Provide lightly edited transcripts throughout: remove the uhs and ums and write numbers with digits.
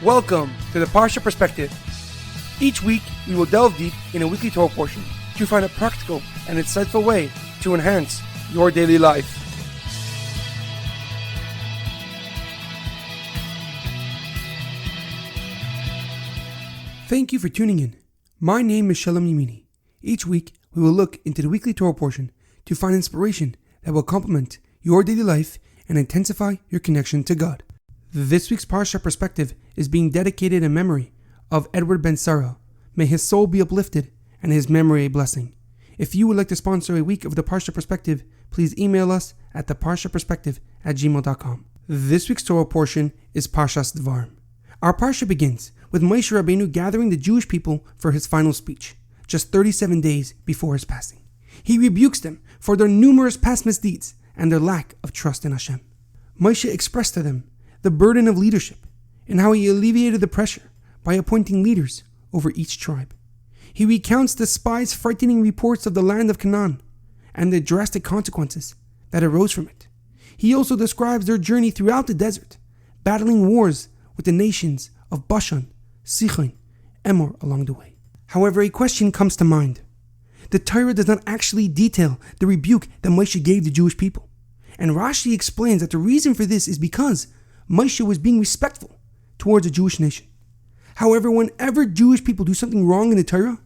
Welcome to the Parsha Perspective. Each week, we will delve deep in a weekly Torah portion to find a practical and insightful way to enhance your daily life. Thank you for tuning in. My name is Shalom Yemini. Each week, we will look into the weekly Torah portion to find inspiration that will complement your daily life and intensify your connection to God. This week's Parsha Perspective is being dedicated in memory of Edward Ben Sarah. May his soul be uplifted and his memory a blessing. If you would like to sponsor a week of the Parsha Perspective, please email us at theparshaperspective@gmail.com. This week's Torah portion is Parshas Devarim. Our Parsha begins with Moshe Rabbeinu gathering the Jewish people for his final speech, just 37 days before his passing. He rebukes them for their numerous past misdeeds and their lack of trust in Hashem. Moshe expressed to them the burden of leadership and how he alleviated the pressure by appointing leaders over each tribe. He recounts the spies' frightening reports of the land of Cana'an and the drastic consequences that arose from it. He also describes their journey throughout the desert, battling wars with the nations of Bashan, Sichon, Emor along the way. However, a question comes to mind. The Torah does not actually detail the rebuke that Moshe gave the Jewish people. And Rashi explains that the reason for this is because Moshe was being respectful towards the Jewish nation. However, whenever Jewish people do something wrong in the Torah,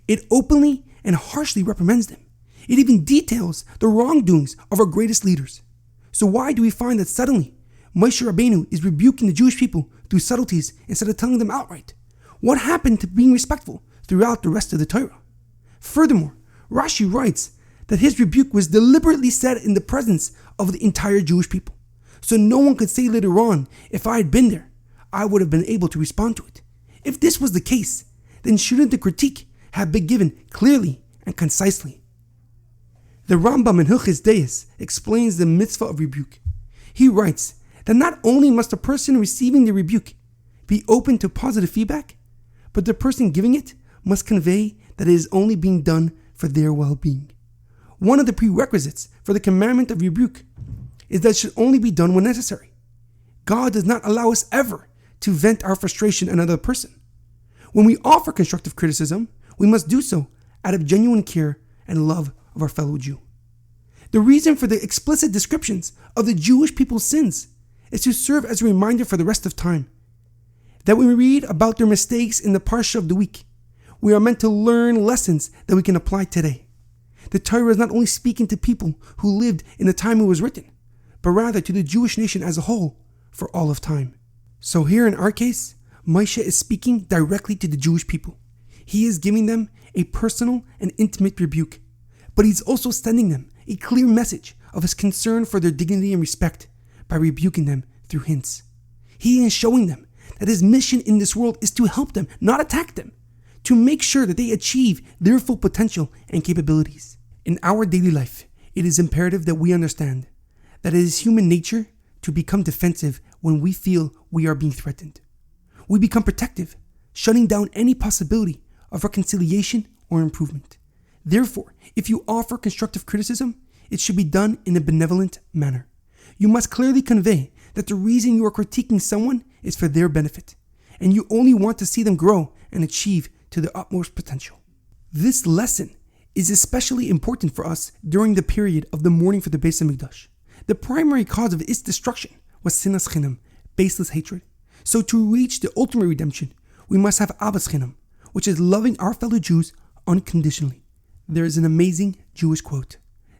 it openly and harshly reprimands them. It even details the wrongdoings of our greatest leaders. So why do we find that suddenly Moshe Rabbeinu is rebuking the Jewish people through subtleties instead of telling them outright? What happened to being respectful throughout the rest of the Torah? Furthermore, Rashi writes that his rebuke was deliberately said in the presence of the entire Jewish people. So no one could say later on, if I had been there, I would have been able to respond to it. If this was the case, then shouldn't the critique have been given clearly and concisely? The Rambam in Hilchos Deis explains the mitzvah of rebuke. He writes that not only must the person receiving the rebuke be open to positive feedback, but the person giving it must convey that it is only being done for their well-being. One of the prerequisites for the commandment of rebuke is that it should only be done when necessary. God does not allow us ever to vent our frustration on another person. When we offer constructive criticism, we must do so out of genuine care and love of our fellow Jew. The reason for the explicit descriptions of the Jewish people's sins is to serve as a reminder for the rest of time that when we read about their mistakes in the Parsha of the week, we are meant to learn lessons that we can apply today. The Torah is not only speaking to people who lived in the time it was written, but rather to the Jewish nation as a whole for all of time. So here in our case, Moshe is speaking directly to the Jewish people. He is giving them a personal and intimate rebuke, but he's also sending them a clear message of his concern for their dignity and respect by rebuking them through hints. He is showing them that his mission in this world is to help them, not attack them, to make sure that they achieve their full potential and capabilities. In our daily life, it is imperative that we understand that it is human nature to become defensive when we feel we are being threatened. We become protective, shutting down any possibility of reconciliation or improvement. Therefore, if you offer constructive criticism, it should be done in a benevolent manner. You must clearly convey that the reason you are critiquing someone is for their benefit, and you only want to see them grow and achieve to their utmost potential. This lesson is especially important for us during the period of the mourning for the Beis HaMikdash. The primary cause of its destruction was sinas chinam, baseless hatred. So to reach the ultimate redemption, we must have avas chinam, which is loving our fellow Jews unconditionally. There is an amazing Jewish quote: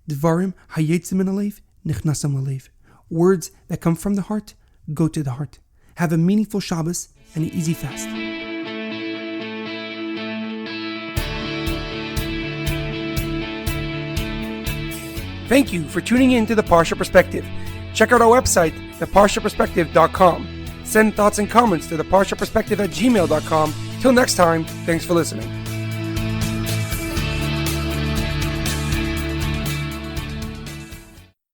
Devarim hayetzim min halev nichnasam lalev. Words that come from the heart go to the heart. Have a meaningful Shabbos and an easy fast. Thank you for tuning in to the Parsha Perspective. Check out our website, theparshaperspective.com. Send thoughts and comments to theparshaperspective@gmail.com. Till next time, thanks for listening.